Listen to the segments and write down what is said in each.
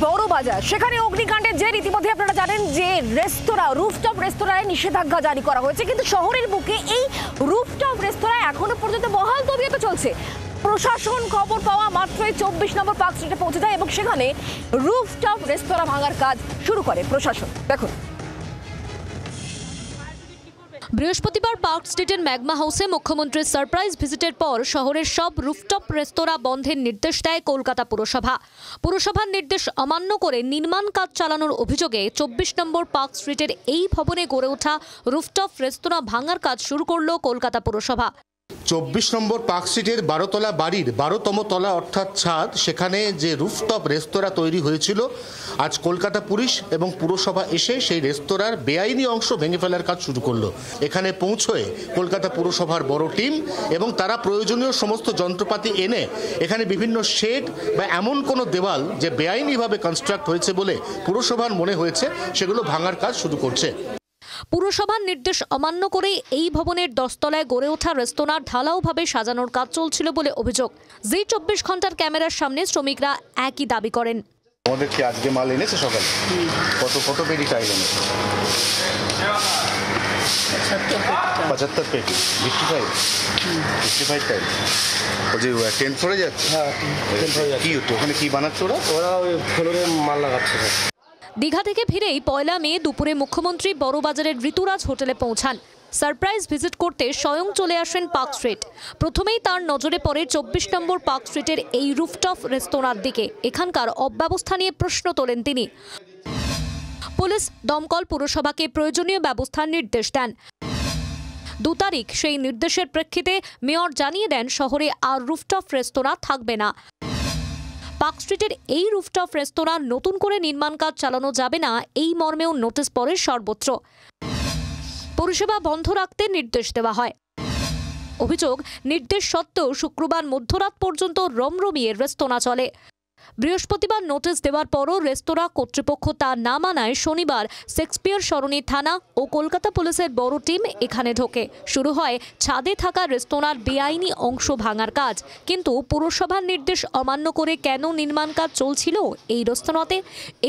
বড়বাজার, সেখানে অগ্নিকাণ্ডের যে রীতিমধ্যে আপনারা জানেন যে রেস্তোরাঁ, রুফটপ রেস্তোরাঁয় নিষেধাজ্ঞা জারি করা হয়েছে, কিন্তু শহরের বুকে এই রুফটপ রেস্তোরাঁ এখনো পর্যন্ত বহাল তবিয়তে চলছে। প্রশাসন খবর পাওয়া মাত্রই 24 নম্বর পার্ক স্ট্রিটে পৌঁছে যায় এবং সেখানে রুফটপ রেস্তোরাঁ ভাঙার কাজ শুরু করে প্রশাসন। দেখুন, বৃহস্পতিবার পার্ক স্ট্রিটের ম্যাগমা হাউসে মুখ্যমন্ত্রীর সারপ্রাইজ ভিজিটের পর শহরের সব রুফটপ রেস্তোরাঁ বন্ধের নির্দেশ দেয় কলকাতা পুরসভা। পুরসভার নির্দেশ অমান্য করে নির্মাণ কাজ চালানোর অভিযোগে 24 নম্বর পার্ক স্ট্রিটের এই ভবনে গড়ে ওঠা রুফটপ রেস্তোরাঁ ভাঙার কাজ শুরু করল কলকাতা পুরসভা। 24 নম্বর পার্ক স্ট্রিটের 12তলা বাড়ির 12তম তলা অর্থাৎ ছাদ, সেখানে যে রুফটপ রেস্তোরাঁ তৈরি হয়েছিল, আজ কলকাতা পুলিশ এবং পুরসভা এসে সেই রেস্তোরাঁর বেআইনি অংশ ভেঙে ফেলার কাজ শুরু করলো। এখানে পৌঁছয়ে কলকাতা পুরসভার বড় টিম এবং তারা প্রয়োজনীয় সমস্ত যন্ত্রপাতি এনে এখানে বিভিন্ন শেড বা এমন কোনো দেওয়াল যে বেআইনিভাবে কনস্ট্রাক্ট হয়েছে বলে পুরসভার মনে হয়েছে, সেগুলো ভাঙার কাজ শুরু করছে। পুরসভার নির্দেশ অমান্য করে এই ভবনের 10 তলায় গড়ে ওঠা রেস্তোরাঁ ঢালাওভাবে সাজানোর কাজ চলছিল বলে অভিযোগ। জি 24 ঘন্টার ক্যামেরার সামনে শ্রমিকরা একই দাবি করেন। আমাদের কি আজকে মাল এনেছে সকালে? কত পেটি টাইল এনেছে? 75 পেটি। 55 টাইল। ও যে 10 ফ্লোরে যাচ্ছে? হ্যাঁ, 10 ফ্লোরে যাচ্ছে। কি হচ্ছে ওখানে, কি বানাচ্ছে ওরা? ওরা ওই ফ্লোরে মাল লাগাচ্ছে। দীঘা থেকে ফিরেই 1 মে দুপুরে মুখ্যমন্ত্রী বড়বাজারের ঋতুরাজ হোটেলে পৌঁছান। সারপ্রাইজ ভিজিট করতে স্বয়ং চলে আসেন পার্ক স্ট্রিট। প্রথমেই তার নজরে পড়ে 24 নম্বর পার্ক স্ট্রিটের এই রুফটপ রেস্তোরাঁর দিকে। এখানকার অব্যবস্থা নিয়ে প্রশ্ন তোলেন তিনি। পুলিশ, দমকল পুরসভাকে প্রয়োজনীয় ব্যবস্থার নির্দেশ দেন। 2 তারিখ সেই নির্দেশের প্রেক্ষিতে মেয়র জানিয়ে দেন শহরে আর রুফটপ রেস্তোরাঁ থাকবে না। পার্ক স্ট্রিটের এই রুফটপ রেস্তোরাঁ নতুন করে নির্মাণ কাজ চালানো যাবে না, এই মর্মেও নোটিশ পড়ে সর্বত্র। পরিষেবা বন্ধ রাখতে নির্দেশ দেওয়া হয়। অভিযোগ, নির্দেশ সত্ত্বেও শুক্রবার মধ্যরাত পর্যন্ত রমরমিয়ে রেস্তোরাঁ চলে। বৃহস্পতিবার নোটিশ দেওয়ার পরও রেস্তোরাঁ কর্তৃপক্ষ তা না মানায় শনিবার শেক্সপিয়ার সরণি থানা ও কলকাতা পুলিশের বড় টিম এখানে ঢোকে। শুরু হয় ছাদে থাকা রেস্তোরাঁর বেআইনি অংশ ভাঙার কাজ। কিন্তু পুরসভার নির্দেশ অমান্য করে কেন নির্মাণ কাজ চলছিল এই রেস্তোরাঁতে,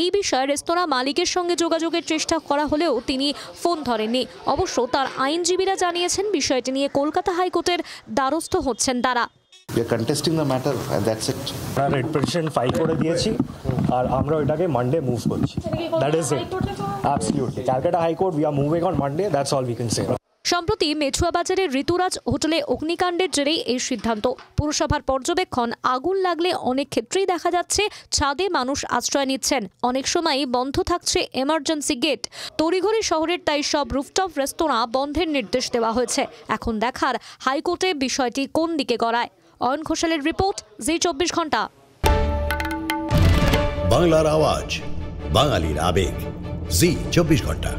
এই বিষয়ে রেস্তোরাঁ মালিকের সঙ্গে যোগাযোগের চেষ্টা করা হলেও তিনি ফোন ধরেননি। অবশ্য তার আইনজীবীরা জানিয়েছেন বিষয়টি নিয়ে কলকাতা হাইকোর্টের দ্বারস্থ হচ্ছেন তারা। We are contesting the matter and that's it. আমরা রেড পিটিশন ফাইল করে দিয়েছি আর আমরা ওটাকে মানডে মুভ করছি। That is it. Absolutely. Calcutta high court, we are moving on Monday, that's all we can say. সম্প্রতি মেছুয়া বাজারের ঋতুরাজ হোটেলে অগ্নিকাণ্ডের জেরেই এই সিদ্ধান্ত। পুরসভার পর্যবেক্ষণ, আগুন লাগলে অনেক ক্ষেত্রেই দেখা যাচ্ছে ছাদে মানুষ আশ্রয় নিচ্ছেন, অনেক সময়ই বন্ধ থাকছে এমার্জেন্সি গেট। তড়িঘড়ি শহরের তাই সব রুফটপ রেস্তোরাঁ বন্ধের নির্দেশ দেওয়া হয়েছে। এখন দেখার হাইকোর্টে বিষয়টি কোন দিকে গড়ায়। অয়ন ঘোষালের রিপোর্ট, জি 24 ঘন্টা। বাংলার আওয়াজ, বাঙালির আবেগ, জি 24 ঘন্টা।